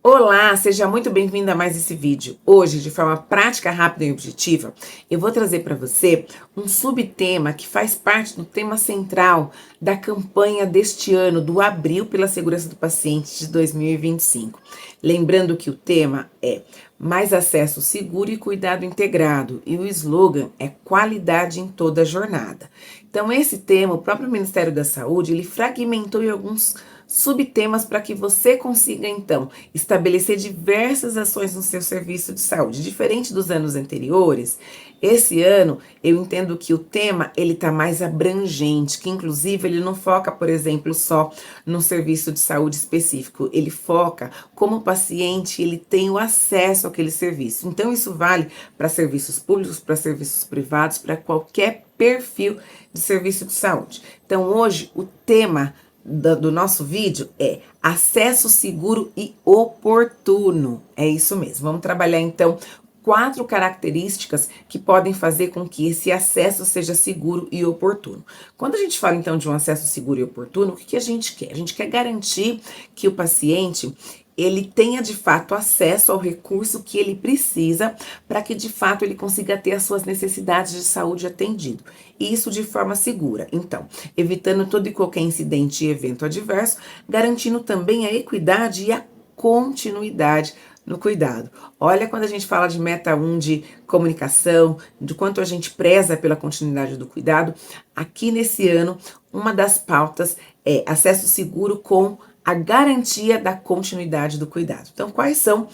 Olá, seja muito bem-vindo a mais esse vídeo. Hoje, de forma prática, rápida e objetiva, eu vou trazer para você um subtema que faz parte do tema central da campanha deste ano, do Abril pela Segurança do Paciente de 2025. Lembrando que o tema é mais acesso seguro e cuidado integrado, e o slogan é qualidade em toda a jornada. Então, esse tema, o próprio Ministério da Saúde, ele fragmentou em alguns subtemas para que você consiga, então, estabelecer diversas ações no seu serviço de saúde. Diferente dos anos anteriores, esse ano eu entendo que o tema ele está mais abrangente, que inclusive ele não foca, por exemplo, só no serviço de saúde específico, ele foca como o paciente ele tem o acesso àquele serviço. Então isso vale para serviços públicos, para serviços privados, para qualquer perfil de serviço de saúde. Então hoje o tema do nosso vídeo é acesso seguro e oportuno. É isso mesmo. Vamos trabalhar então 4 características que podem fazer com que esse acesso seja seguro e oportuno. Quando a gente fala então de um acesso seguro e oportuno, o que a gente quer? A gente quer garantir que o paciente ele tenha de fato acesso ao recurso que ele precisa para que de fato ele consiga ter as suas necessidades de saúde atendido. E isso de forma segura. Então, evitando todo e qualquer incidente e evento adverso, garantindo também a equidade e a continuidade no cuidado. Olha quando a gente fala de meta 1 de comunicação, de quanto a gente preza pela continuidade do cuidado, aqui nesse ano, uma das pautas é acesso seguro com a garantia da continuidade do cuidado. Então, quais são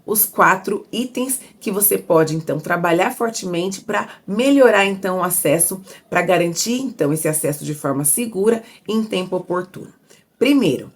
os 4 itens que você pode, então, trabalhar fortemente para melhorar, então, o acesso, para garantir, então, esse acesso de forma segura e em tempo oportuno? Primeiro,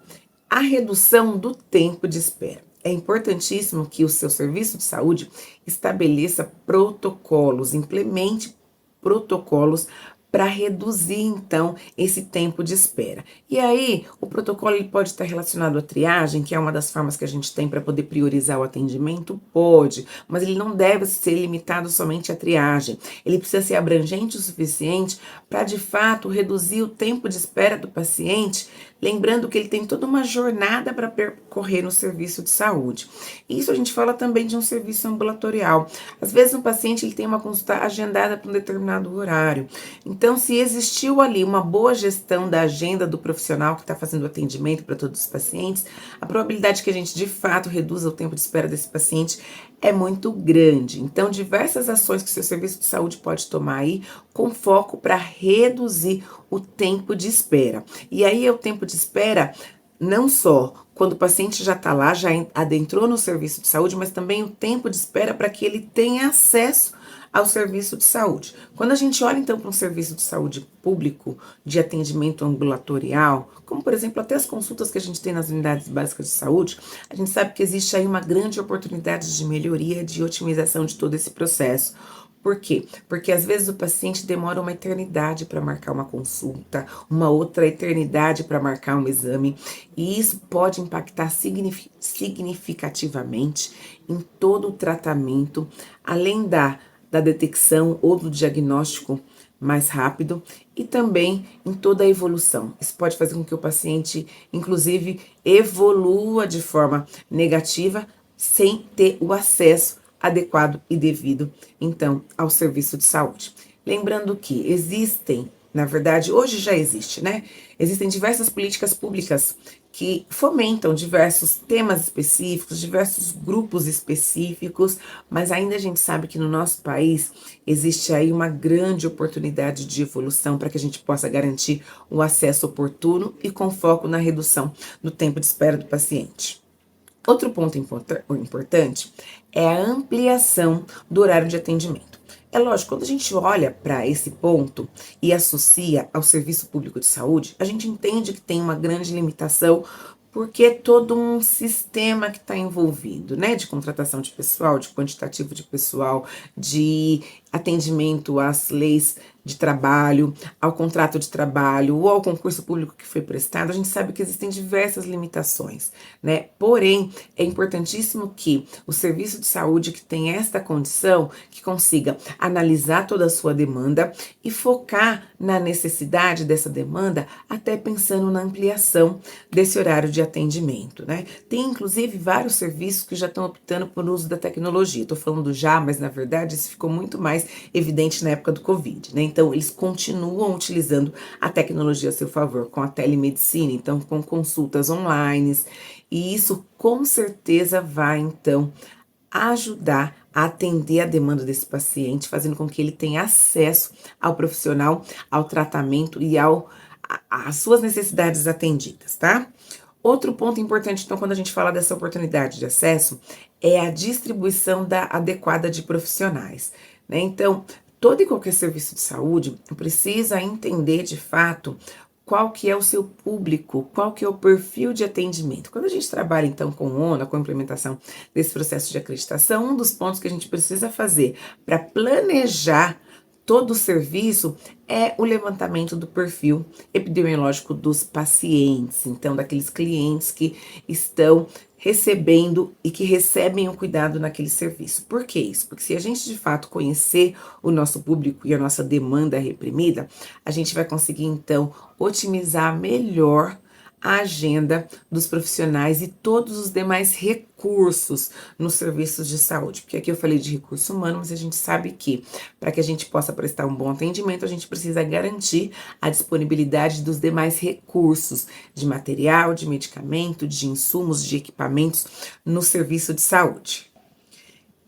a redução do tempo de espera. É importantíssimo que o seu serviço de saúde estabeleça protocolos, implemente protocolos para reduzir então esse tempo de espera. E aí, o protocolo ele pode estar relacionado à triagem, que é uma das formas que a gente tem para poder priorizar o atendimento, pode, mas ele não deve ser limitado somente à triagem. Ele precisa ser abrangente o suficiente para de fato reduzir o tempo de espera do paciente, lembrando que ele tem toda uma jornada para percorrer no serviço de saúde. Isso a gente fala também de um serviço ambulatorial. Às vezes o paciente ele tem uma consulta agendada para um determinado horário. Então, se existiu ali uma boa gestão da agenda do profissional que está fazendo o atendimento para todos os pacientes, a probabilidade que a gente de fato reduza o tempo de espera desse paciente é muito grande. Então, diversas ações que o seu serviço de saúde pode tomar aí com foco para reduzir o tempo de espera. E aí é o tempo de espera não só quando o paciente já está lá, já adentrou no serviço de saúde, mas também o tempo de espera para que ele tenha acesso ao serviço de saúde. Quando a gente olha então para um serviço de saúde público, de atendimento ambulatorial, como por exemplo até as consultas que a gente tem nas unidades básicas de saúde, a gente sabe que existe aí uma grande oportunidade de melhoria, de otimização de todo esse processo. Por quê? Porque às vezes o paciente demora uma eternidade para marcar uma consulta, uma outra eternidade para marcar um exame, e isso pode impactar significativamente em todo o tratamento, além da detecção ou do diagnóstico mais rápido e também em toda a evolução. Isso pode fazer com que o paciente, inclusive, evolua de forma negativa sem ter o acesso adequado e devido, então, ao serviço de saúde. Lembrando que existem, na verdade, hoje já existe, né? Existem diversas políticas públicas que fomentam diversos temas específicos, diversos grupos específicos, mas ainda a gente sabe que no nosso país existe aí uma grande oportunidade de evolução para que a gente possa garantir o acesso oportuno e com foco na redução do tempo de espera do paciente. Outro ponto importante é a ampliação do horário de atendimento. É lógico, quando a gente olha para esse ponto e associa ao serviço público de saúde, a gente entende que tem uma grande limitação, porque é todo um sistema que está envolvido, né? De contratação de pessoal, de quantitativo de pessoal, de atendimento às leis de trabalho, ao contrato de trabalho ou ao concurso público que foi prestado, a gente sabe que existem diversas limitações, né? Porém, é importantíssimo que o serviço de saúde que tem esta condição, que consiga analisar toda a sua demanda e focar na necessidade dessa demanda, até pensando na ampliação desse horário de atendimento, né? Tem inclusive vários serviços que já estão optando por uso da tecnologia. Estou falando já, mas na verdade isso ficou muito mais evidente na época do Covid, né? Então, eles continuam utilizando a tecnologia a seu favor, com a telemedicina, então, com consultas online, e isso com certeza vai, então, ajudar a atender a demanda desse paciente, fazendo com que ele tenha acesso ao profissional, ao tratamento e às suas necessidades atendidas, tá? Outro ponto importante, então, quando a gente fala dessa oportunidade de acesso, é a distribuição adequada de profissionais, né? Então, todo e qualquer serviço de saúde precisa entender de fato qual que é o seu público, qual que é o perfil de atendimento. Quando a gente trabalha então com o ONA, com a implementação desse processo de acreditação, um dos pontos que a gente precisa fazer para planejar todo o serviço é o levantamento do perfil epidemiológico dos pacientes, então daqueles clientes que estão recebendo e que recebem o cuidado naquele serviço. Por que isso? Porque se a gente de fato conhecer o nosso público e a nossa demanda reprimida, a gente vai conseguir então otimizar melhor a agenda dos profissionais e todos os demais recursos nos serviços de saúde. Porque aqui eu falei de recurso humano, mas a gente sabe que para que a gente possa prestar um bom atendimento, a gente precisa garantir a disponibilidade dos demais recursos de material, de medicamento, de insumos, de equipamentos no serviço de saúde.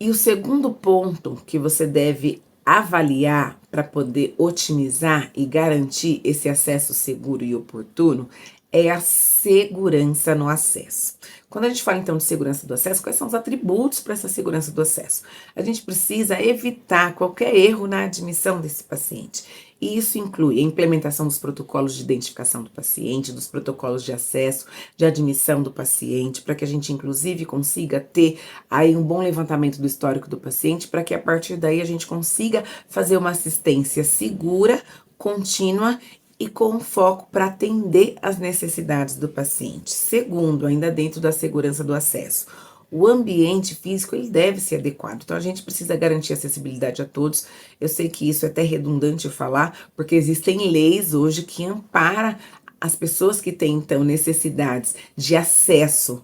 E o segundo ponto que você deve avaliar para poder otimizar e garantir esse acesso seguro e oportuno é a segurança no acesso. Quando a gente fala então de segurança do acesso, quais são os atributos para essa segurança do acesso? A gente precisa evitar qualquer erro na admissão desse paciente. E isso inclui a implementação dos protocolos de identificação do paciente, dos protocolos de acesso, de admissão do paciente, para que a gente inclusive consiga ter aí um bom levantamento do histórico do paciente, para que a partir daí a gente consiga fazer uma assistência segura, contínua e com foco para atender as necessidades do paciente. Segundo, ainda dentro da segurança do acesso, o ambiente físico ele deve ser adequado. Então a gente precisa garantir acessibilidade a todos. Eu sei que isso é até redundante falar, porque existem leis hoje que amparam as pessoas que têm, então, necessidades de acesso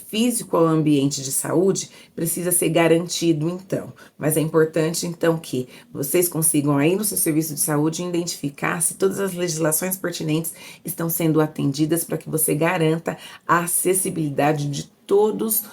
físico ao ambiente de saúde, precisa ser garantido, então. Mas é importante, então, que vocês consigam aí no seu serviço de saúde identificar se todas as legislações pertinentes estão sendo atendidas para que você garanta a acessibilidade de todas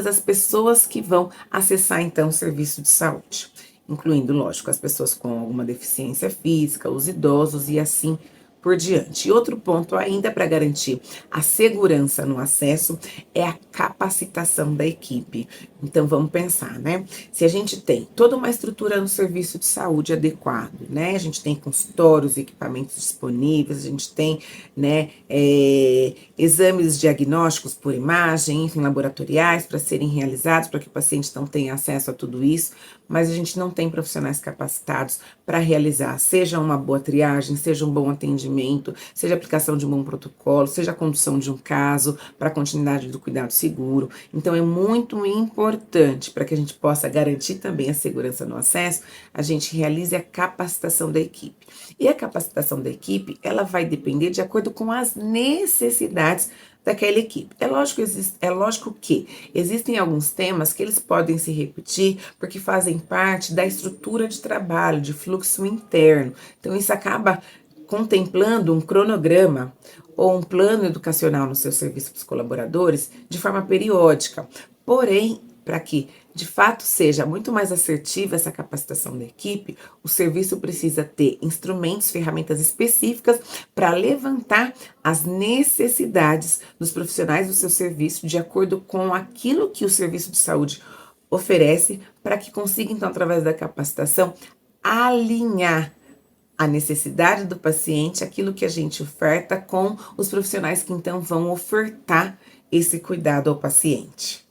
as pessoas que vão acessar, então, o serviço de saúde. Incluindo, lógico, as pessoas com alguma deficiência física, os idosos e assim por diante. E outro ponto ainda para garantir a segurança no acesso é a capacitação da equipe. Então vamos pensar, né? Se a gente tem toda uma estrutura no serviço de saúde adequado, né? A gente tem consultórios, equipamentos disponíveis, a gente tem, né, exames diagnósticos por imagem, enfim, laboratoriais para serem realizados, para que o paciente não tenha acesso a tudo isso, mas a gente não tem profissionais capacitados para realizar, seja uma boa triagem, seja um bom atendimento, seja a aplicação de um bom protocolo, seja a condução de um caso para a continuidade do cuidado seguro. Então, é muito importante para que a gente possa garantir também a segurança no acesso, a gente realize a capacitação da equipe. E a capacitação da equipe, ela vai depender de acordo com as necessidades daquela equipe. É lógico que existem alguns temas que eles podem se repetir porque fazem parte da estrutura de trabalho, de fluxo interno. Então, isso acaba contemplando um cronograma ou um plano educacional no seu serviço para os colaboradores de forma periódica. Porém, para que de fato seja muito mais assertiva essa capacitação da equipe, o serviço precisa ter instrumentos, ferramentas específicas para levantar as necessidades dos profissionais do seu serviço de acordo com aquilo que o serviço de saúde oferece, para que consiga, então, através da capacitação, alinhar a necessidade do paciente, aquilo que a gente oferta, com os profissionais que então vão ofertar esse cuidado ao paciente.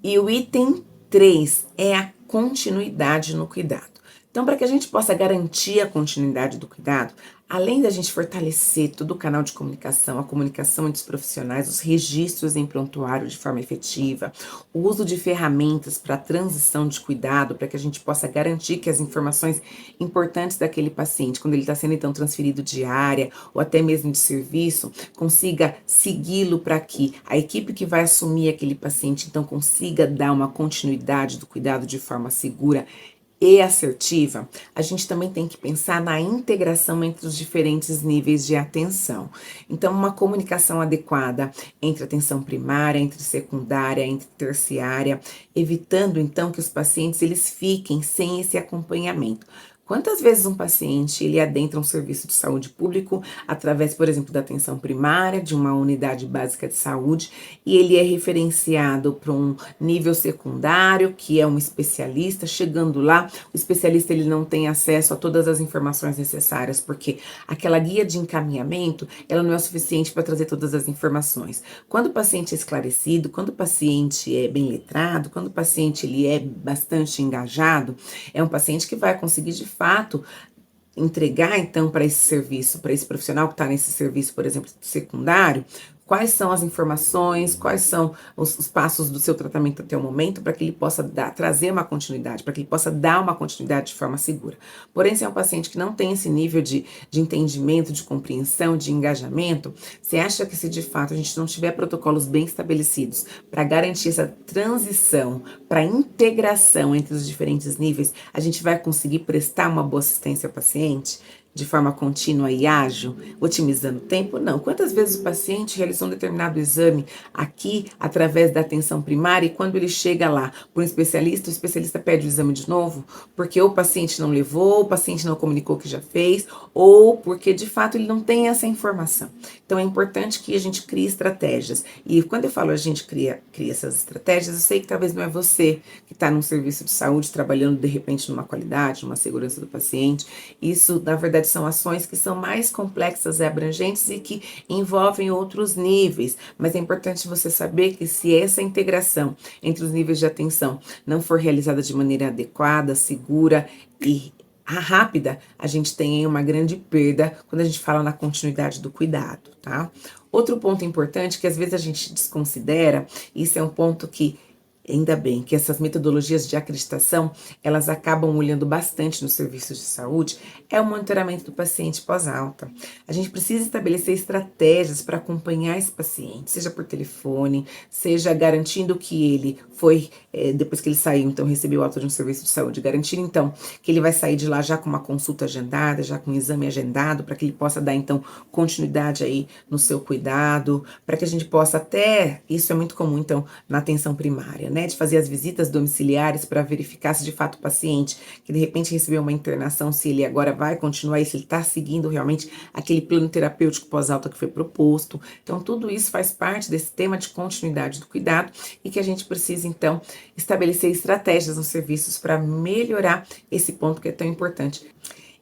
E o item 3 é a continuidade no cuidado. Então, para que a gente possa garantir a continuidade do cuidado, além da gente fortalecer todo o canal de comunicação, a comunicação entre os profissionais, os registros em prontuário de forma efetiva, o uso de ferramentas para a transição de cuidado, para que a gente possa garantir que as informações importantes daquele paciente, quando ele está sendo então transferido de área ou até mesmo de serviço, consiga segui-lo para que a equipe que vai assumir aquele paciente então consiga dar uma continuidade do cuidado de forma segura e assertiva, a gente também tem que pensar na integração entre os diferentes níveis de atenção. Então, uma comunicação adequada entre atenção primária, entre secundária, entre terciária, evitando então que os pacientes eles fiquem sem esse acompanhamento. Quantas vezes um paciente ele adentra um serviço de saúde público através, por exemplo, da atenção primária, de uma unidade básica de saúde, e ele é referenciado para um nível secundário, que é um especialista. Chegando lá, o especialista ele não tem acesso a todas as informações necessárias, porque aquela guia de encaminhamento, ela não é suficiente para trazer todas as informações. Quando o paciente é esclarecido, quando o paciente é bem letrado, quando o paciente ele é bastante engajado, é um paciente que vai conseguir de fato entregar então para esse serviço, para esse profissional que está nesse serviço, por exemplo, secundário, quais são as informações, quais são os passos do seu tratamento até o momento, para que ele possa trazer uma continuidade, para que ele possa dar uma continuidade de forma segura. Porém, se é um paciente que não tem esse nível de entendimento, de compreensão, de engajamento, você acha que se de fato a gente não tiver protocolos bem estabelecidos para garantir essa transição, para integração entre os diferentes níveis, a gente vai conseguir prestar uma boa assistência ao paciente? De forma contínua e ágil, otimizando o tempo? Não. Quantas vezes o paciente realizou um determinado exame aqui, através da atenção primária, e quando ele chega lá para um especialista, o especialista pede o exame de novo, porque ou o paciente não levou, o paciente não comunicou que já fez, ou porque de fato ele não tem essa informação. Então é importante que a gente crie estratégias. E quando eu falo a gente cria essas estratégias, eu sei que talvez não é você que está num serviço de saúde trabalhando de repente numa qualidade, numa segurança do paciente. Isso, na verdade, são ações que são mais complexas e abrangentes e que envolvem outros níveis, mas é importante você saber que se essa integração entre os níveis de atenção não for realizada de maneira adequada, segura e rápida, a gente tem uma grande perda quando a gente fala na continuidade do cuidado, tá? Outro ponto importante que às vezes a gente desconsidera, isso é um ponto que ainda bem que essas metodologias de acreditação, elas acabam olhando bastante nos serviços de saúde, é o monitoramento do paciente pós-alta. A gente precisa estabelecer estratégias para acompanhar esse paciente, seja por telefone, seja garantindo que ele foi, depois que ele saiu, então recebeu alta de um serviço de saúde, garantindo então que ele vai sair de lá já com uma consulta agendada, já com um exame agendado, para que ele possa dar então continuidade aí no seu cuidado, para que a gente possa até, isso é muito comum então na atenção primária, né? De fazer as visitas domiciliares para verificar se de fato o paciente que de repente recebeu uma internação, se ele agora vai continuar e se ele está seguindo realmente aquele plano terapêutico pós-alta que foi proposto. Então, tudo isso faz parte desse tema de continuidade do cuidado e que a gente precisa, então, estabelecer estratégias nos serviços para melhorar esse ponto que é tão importante.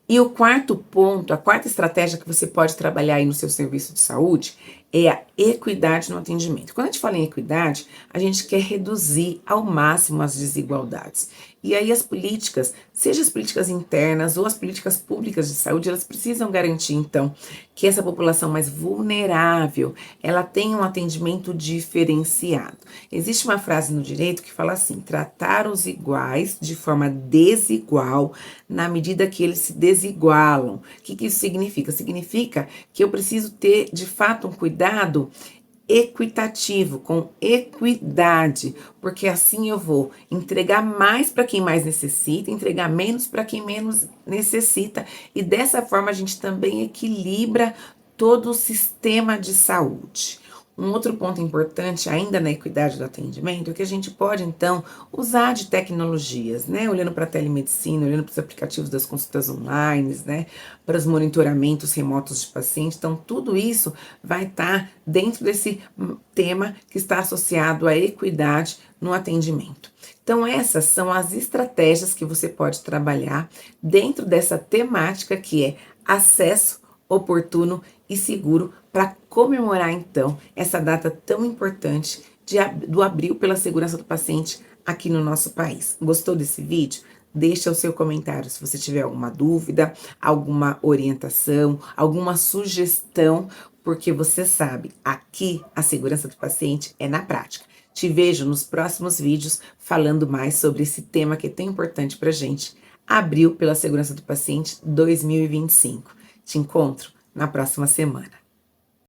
E o quarto ponto, a quarta estratégia que você pode trabalhar aí no seu serviço de saúde é a equidade no atendimento. Quando a gente fala em equidade, a gente quer reduzir ao máximo as desigualdades. E aí as políticas, seja as políticas internas ou as políticas públicas de saúde, elas precisam garantir, então, que essa população mais vulnerável, ela tenha um atendimento diferenciado. Existe uma frase no direito que fala assim: tratar os iguais de forma desigual na medida que eles se desigualam. O que isso significa? Significa que eu preciso ter, de fato, um cuidado equitativo, com equidade, porque assim eu vou entregar mais para quem mais necessita, entregar menos para quem menos necessita, e dessa forma a gente também equilibra todo o sistema de saúde. Um outro ponto importante, ainda na equidade do atendimento, é que a gente pode, então, usar de tecnologias, né? Olhando para a telemedicina, olhando para os aplicativos das consultas online, né? Para os monitoramentos remotos de pacientes. Então, tudo isso vai estar dentro desse tema que está associado à equidade no atendimento. Então, essas são as estratégias que você pode trabalhar dentro dessa temática que é acesso oportuno e seguro para comemorar, então, essa data tão importante do Abril pela Segurança do Paciente aqui no nosso país. Gostou desse vídeo? Deixa o seu comentário se você tiver alguma dúvida, alguma orientação, alguma sugestão, porque você sabe, aqui a segurança do paciente é na prática. Te vejo nos próximos vídeos falando mais sobre esse tema que é tão importante para a gente. Abril pela Segurança do Paciente 2025. Te encontro na próxima semana.